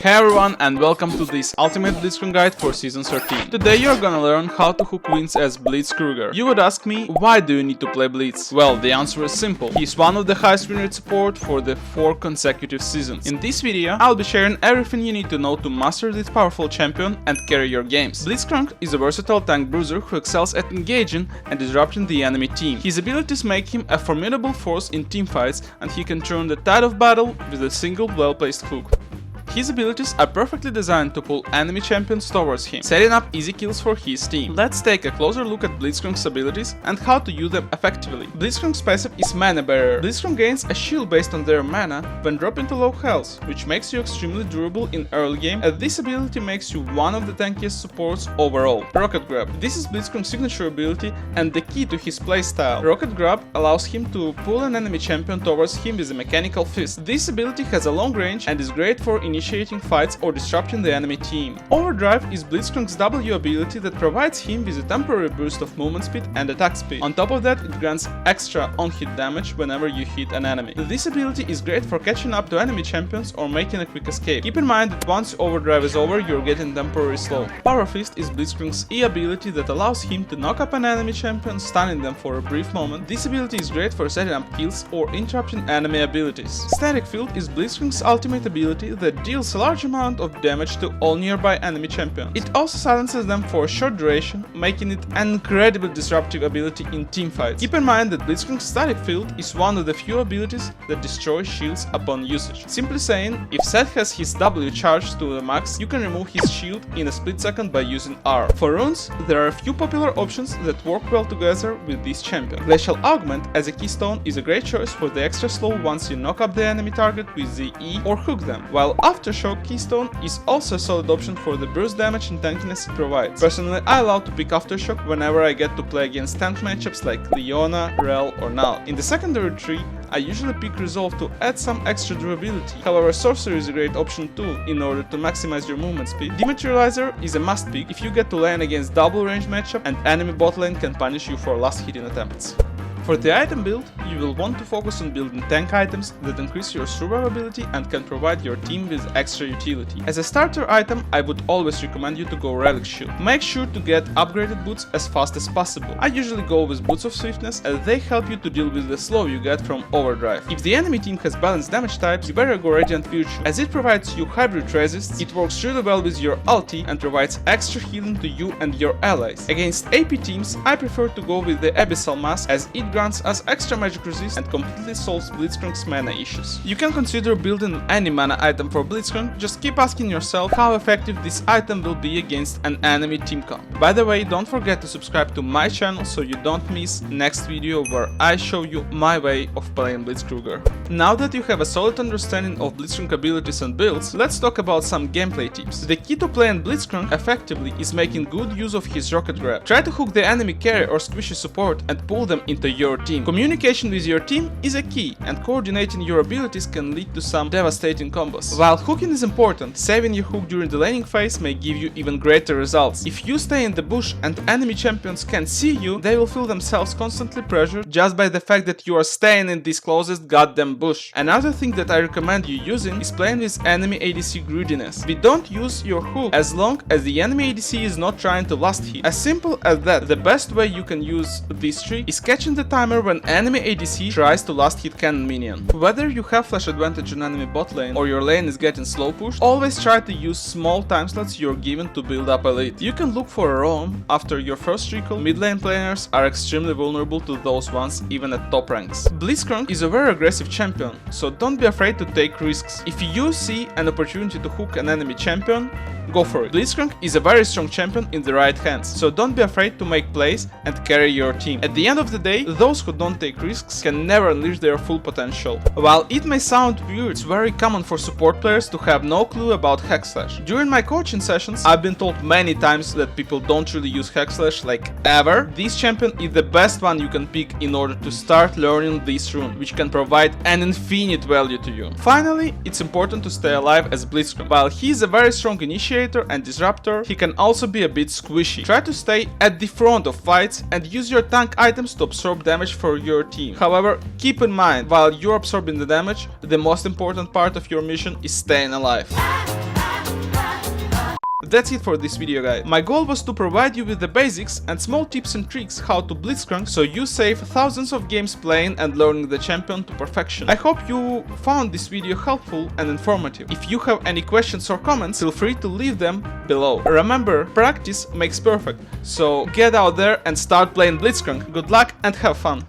Hey everyone, and welcome to this Ultimate Blitzcrank guide for Season 13. Today you're gonna learn how to hook wins as Blitzkruger. You would ask me, why do you need to play Blitz? Well, the answer is simple. He's one of the highest win rate support for the 4 consecutive seasons. In this video, I'll be sharing everything you need to know to master this powerful champion and carry your games. Blitzcrank is a versatile tank bruiser who excels at engaging and disrupting the enemy team. His abilities make him a formidable force in teamfights, and he can turn the tide of battle with a single well-placed hook. His abilities are perfectly designed to pull enemy champions towards him, setting up easy kills for his team. Let's take a closer look at Blitzcrank's abilities and how to use them effectively. Blitzcrank's passive is Mana Barrier. Blitzcrank gains a shield based on their mana when dropping to low health, which makes you extremely durable in early game, and this ability makes you one of the tankiest supports overall. Rocket Grab. This is Blitzcrank's signature ability and the key to his playstyle. Rocket Grab allows him to pull an enemy champion towards him with a mechanical fist. This ability has a long range and is great for initiating fights or disrupting the enemy team. Overdrive is Blitzcrank's W ability that provides him with a temporary boost of movement speed and attack speed. On top of that, it grants extra on-hit damage whenever you hit an enemy. This ability is great for catching up to enemy champions or making a quick escape. Keep in mind that once overdrive is over, you're getting temporary slow. Power Fist is Blitzcrank's E ability that allows him to knock up an enemy champion, stunning them for a brief moment. This ability is great for setting up kills or interrupting enemy abilities. Static Field is Blitzcrank's ultimate ability that deals a large amount of damage to all nearby enemy champions. It also silences them for a short duration, making it an incredibly disruptive ability in teamfights. Keep in mind that Blitzcrank's Static Field is one of the few abilities that destroy shields upon usage. Simply saying, if Seth has his W charged to the max, you can remove his shield in a split second by using R. For runes, there are a few popular options that work well together with this champion. Glacial Augment as a keystone is a great choice for the extra slow once you knock up the enemy target with the E or hook them, while Aftershock keystone is also a solid option for the burst damage and tankiness it provides. Personally, I love to pick Aftershock whenever I get to play against tank matchups like Leona, Rel or Null. In the secondary tree, I usually pick Resolve to add some extra durability. However, Sorcery is a great option too in order to maximize your movement speed. Dematerializer is a must pick if you get to lane against double range matchup and enemy bot lane can punish you for last hitting attempts. For the item build, you will want to focus on building tank items that increase your survivability and can provide your team with extra utility. As a starter item, I would always recommend you to go Relic Shield. Make sure to get upgraded boots as fast as possible. I usually go with Boots of Swiftness as they help you to deal with the slow you get from Overdrive. If the enemy team has balanced damage types, you better go Radiant Virtue. As it provides you hybrid resists, it works really well with your ulti and provides extra healing to you and your allies. Against AP teams, I prefer to go with the Abyssal Mask as it grants us extra magic resist and completely solves Blitzcrank's mana issues. You can consider building any mana item for Blitzcrank, just keep asking yourself how effective this item will be against an enemy team comp. By the way, don't forget to subscribe to my channel so you don't miss next video where I show you my way of playing Blitzkruger. Now that you have a solid understanding of Blitzcrank abilities and builds, let's talk about some gameplay tips. The key to playing Blitzcrank effectively is making good use of his Rocket Grab. Try to hook the enemy carry or squishy support and pull them into your team. Communication with your team is a key, and coordinating your abilities can lead to some devastating combos. While hooking is important, saving your hook during the laning phase may give you even greater results. If you stay in the bush and enemy champions can't see you, they will feel themselves constantly pressured just by the fact that you are staying in this closest goddamn bush. Another thing that I recommend you using is playing with enemy ADC greediness. We don't use your hook as long as the enemy ADC is not trying to last hit. As simple as that. The best way you can use this trick is catching the timer when enemy ADC tries to last hit cannon minion. Whether you have flash advantage on enemy bot lane or your lane is getting slow pushed, always try to use small time slots you're given to build up elite. You can look for a roam after your first recall. Mid lane players are extremely vulnerable to those ones even at top ranks. Blitzcrank is a very aggressive champion, so don't be afraid to take risks. If you see an opportunity to hook an enemy champion, go for it. Blitzcrank is a very strong champion in the right hands, so don't be afraid to make plays and carry your team. At the end of the day, those who don't take risks can never unleash their full potential. While it may sound weird, it's very common for support players to have no clue about hack slash. During my coaching sessions, I've been told many times that people don't really use hack slash like ever. This champion is the best one you can pick in order to start learning this rune, which can provide an infinite value to you. Finally, it's important to stay alive as Blitzcrank. While he is a very strong initiator and disruptor, he can also be a bit squishy. Try to stay at the front of fights and use your tank items to absorb damage for your team. However, keep in mind, while you're absorbing the damage, the most important part of your mission is staying alive. That's it for this video guide. My goal was to provide you with the basics and small tips and tricks how to Blitzcrank so you save thousands of games playing and learning the champion to perfection. I hope you found this video helpful and informative. If you have any questions or comments, feel free to leave them below. Remember, practice makes perfect, so get out there and start playing Blitzcrank. Good luck and have fun!